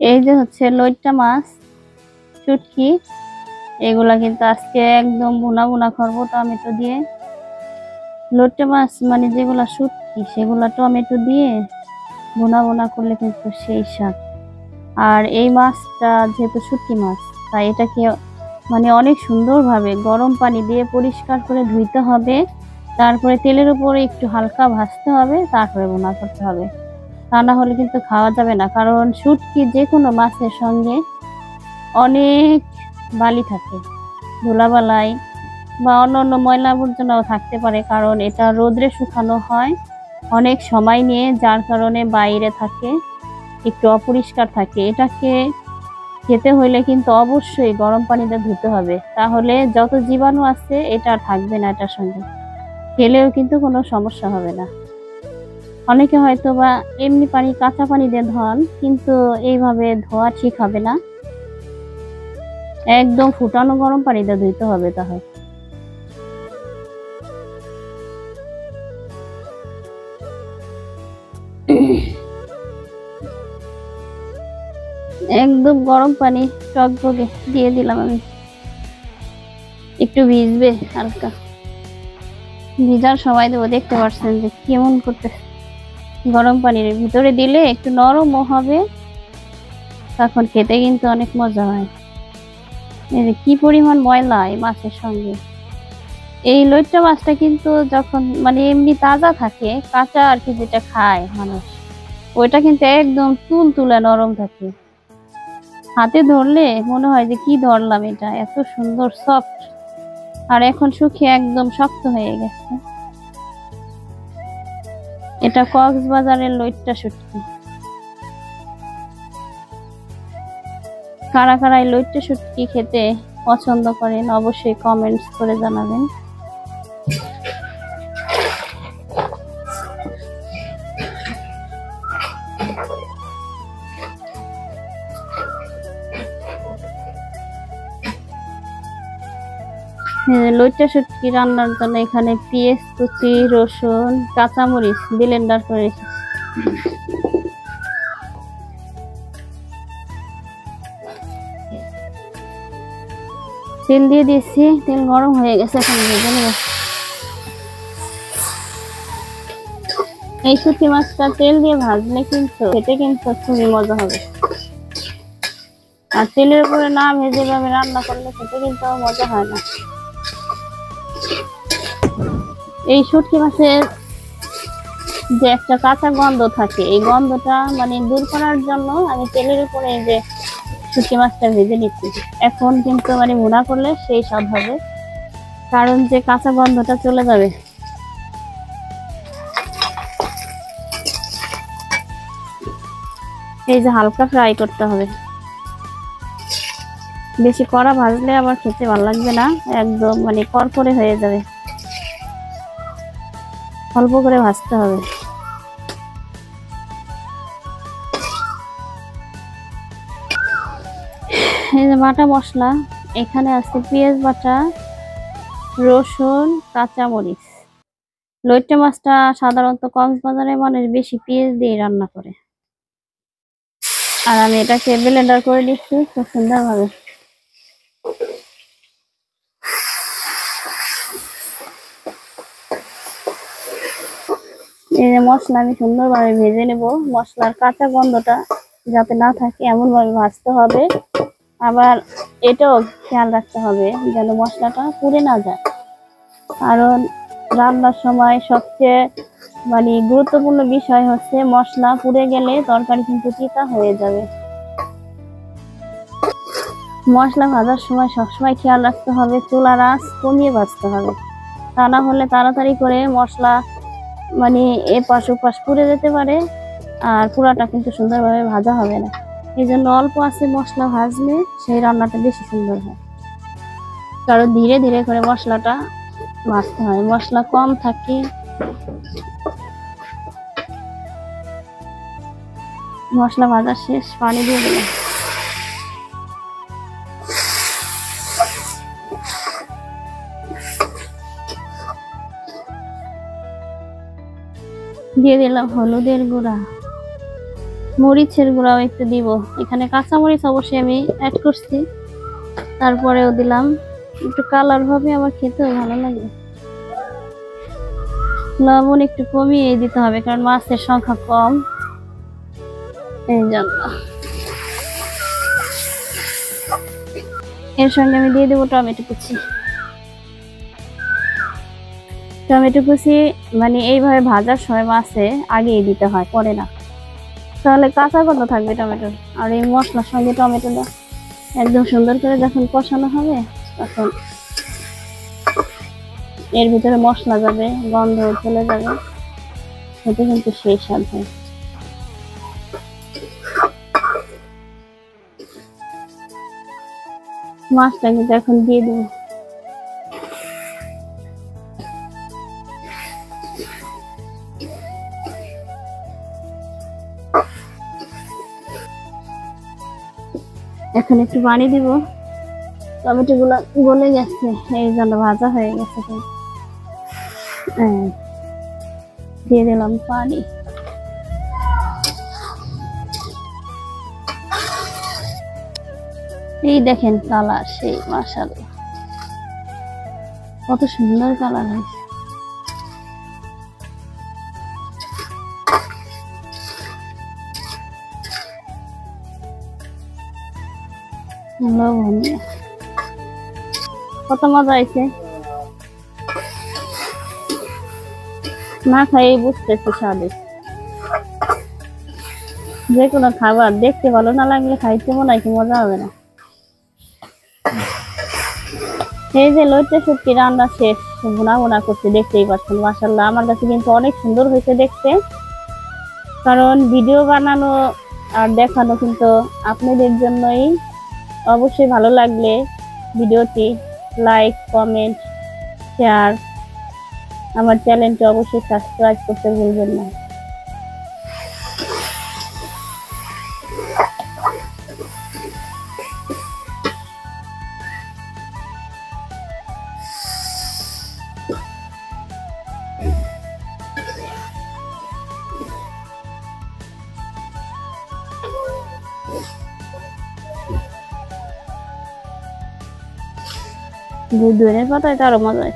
এই যে হচ্ছে লইট্টা মাছ, শুটকি, এগুলা কিন্তু আজকে একদম ভুনা ভুনা করবো টমেটো দিয়ে। লইট্টা মাছ মানে যেগুলা শুটকি সেগুলা টমেটো দিয়ে ভুনা ভুনা করলে কিন্তু সেই স্বাদ। আর এই মাছটা যেহেতু শুটকি মাছ, তাই এটাকে মানে অনেক সুন্দরভাবে গরম পানি দিয়ে পরিষ্কার করে ধুইতে হবে, তারপরে তেলের উপরে একটু হালকা ভাজতে হবে, তারপরে ভুনা করতে হবে। তা না হলে কিন্তু খাওয়া যাবে না, কারণ শুটকি যে কোনো মাছের সঙ্গে অনেক বালি থাকে, ধুলাবালাই বা অন্য ময়লা আবর্জনাও থাকতে পারে, কারণ এটা রোদ্রে শুকানো হয় অনেক সময় নিয়ে, যার কারণে বাইরে থাকে, একটু অপরিষ্কার থাকে। এটাকে খেতে হইলে কিন্তু অবশ্যই গরম পানিতে ধুতে হবে, তাহলে যত জীবাণু আছে এটা থাকবে না, এটার সঙ্গে খেলেও কিন্তু কোনো সমস্যা হবে না। অনেকে হয়তো বা এমনি পানি, কাঁচা পানি দিয়ে ধোয়ান, কিন্তু এইভাবে ধোয়া ঠিক হবে না, একদম ফুটানো গরম পানি দিয়ে ধুইতে হবে। তাহলে একদম গরম পানি টকবগে দিয়ে দিলাম আমি, একটু ভিজবে হালকা, ভিজার সময় দেবো। দেখতে পাচ্ছেন যে কেমন করতে, গরম পানির ভিতরে দিলে একটু নরমও হবে, তখন খেতে কিন্তু অনেক মজা হয়। এই যে কি পরিমাণ ময়লা এই মাছের সঙ্গে। এই লইট্টা মাছটা কিন্তু যখন মানে এমনি তাজা থাকে, কাঁচা আর কি যেটা খায় মানুষ, ওইটা কিন্তু একদম তুলতুলে নরম থাকে, হাতে ধরলে মনে হয় যে কি ধরলাম, এটা এত সুন্দর সফট। আর এখন শুকিয়ে একদম শক্ত হয়ে গেছে। এটা কক্সবাজারের লইট্টা শুটকি। কারা কারা এই লইট্টা শুটকি খেতে পছন্দ করেন অবশ্যই কমেন্টস করে জানাবেন। লইট্টা শুটকি রান্নার জন্য এখানে পেঁয়াজ কুচি, রসুন, কাঁচামরিচ ব্লেন্ডার করে রেখেছি। তেল দিয়ে দিয়েছি, তেল গরম হয়ে গেছে, এখন ভেজে নেব। এই শুটকি মাছটা তেল দিয়ে ভাজলে কিন্তু খেতে কিন্তু খুবই মজা হবে, আর তেলের উপরে না ভেজে ভাবে রান্না করলে খেতে কিন্তু মজা হয় না। এই শুটকি মাছের যে একটা কাঁচা গন্ধ থাকে, এই গন্ধটা মানে দূর করার জন্য আমি তেলের উপরে এই যে শুটকি মাছটা ভেজে নিচ্ছি। এখন কিন্তু মানে ভুনা করলে সেই স্বাদ হবে, কারণ যে কাঁচা গন্ধটা চলে যাবে। এই যে হালকা ফ্রাই করতে হবে, বেশি কড়া ভাজলে আবার খেতে ভালো লাগবে না, একদম মানে করকরে হয়ে যাবে, অল্প করে ভাজতে হবে। এই যে বাটা মশলা, এখানে আছে পেঁয়াজ বাটা, রসুন, কাঁচামরিচ। লইট্টা মাছটা সাধারণত কক্সবাজারে মানুষ বেশি পেঁয়াজ দিয়ে রান্না করে, আর আমি এটাকে ব্লেন্ডার করে নিচ্ছি খুব সুন্দরভাবে। এই যে মশলা আমি সুন্দরভাবে ভেজে নেব, মশলার কাঁচা গন্ধটা যাতে না থাকে এমন ভাবে ভাজতে হবে। আবার এটাও খেয়াল রাখতে হবে যেন মশলাটা পুড়ে না যায়, কারণ রান্নার সময় সবচেয়ে মানে গুরুত্বপূর্ণ বিষয় হচ্ছে মশলা পুড়ে গেলে তরকারি কিন্তু তিতা হয়ে যাবে। মশলা ভাজার সময় সবসময় খেয়াল রাখতে হবে চুলার আঁচ কমিয়ে ভাজতে হবে, তা না হলে তাড়াতাড়ি করে মশলা মানে এপাশ ওপাশ পুড়ে যেতে পারে, আর পুরাটা কিন্তু সুন্দরভাবে ভাজা হবে না। এই জন্য অল্প আছে মশলা ভাজলে সেই রান্নাটা বেশি সুন্দর হয়, কারণ ধীরে ধীরে করে মশলাটা ভাজতে হয়, মশলা কম থাকে। মশলা ভাজা শেষ, পানি দিয়ে দিলাম। দিয়ে দিলাম হলুদের গুঁড়া, মরিচের গুঁড়াও একটু দিব। এখানে কাঁচা মরিচ অবশ্যই আমি অ্যাড করছি, তারপরেও দিলাম, একটু কালার হবে, আমার খেতেও ভালো লাগে। লবণ একটু কমিয়ে দিতে হবে কারণ মাছের সংখ্যা কম, এই জন্য। এর সঙ্গে আমি দিয়ে দেবো টমেটো কুচি। টমেটো কুচি মানে এইভাবে ভাজার সময় মাছে আগেই দিতে হয়, পরে না, তাহলে কাঁচা গন্ধ থাকবে টমেটোর। আর এই মশলার সঙ্গে টমেটোটা একদম সুন্দর করে যখন কষানো হবে, তখন এর ভিতরে মশলা যাবে, গন্ধ চলে যাবে, সেটা কিন্তু সেই স্বাদ হয়। মাছটা কিন্তু এখন দিয়ে দেবো। এখন একটু পানি দিব, টমেটো গুলা গলে গেছে, এই জন্য ভাজা হয়ে গেছে। দিয়ে দিলাম পানি। এই দেখেন কালার, সেই মাশাআল্লাহ কত সুন্দর কালার হয়েছে। কত মজা হয়েছে, না খাই বুঝতেছে স্বাদে। যে কোনো খাবার দেখতে ভালো না লাগলে খাইতে মনে হয় কি মজা হবে না। এই যে লইট্টা শুটকি রান্না শেষ, ভুনা ভুনা করতে দেখতেই পাচ্ছেন। মাশাআল্লাহ আমার কাছে কিন্তু অনেক সুন্দর হয়েছে দেখতে, কারণ ভিডিও বানানো আর দেখানো কিন্তু আপনাদের জন্যই। অবশ্যই ভালো লাগলে ভিডিওটি লাইক, কমেন্ট, শেয়ার, আমার চ্যানেলটি অবশ্যই সাবস্ক্রাইব করতে ভুলবেন না। ধনের পাতায় তো আরো মজা হয়।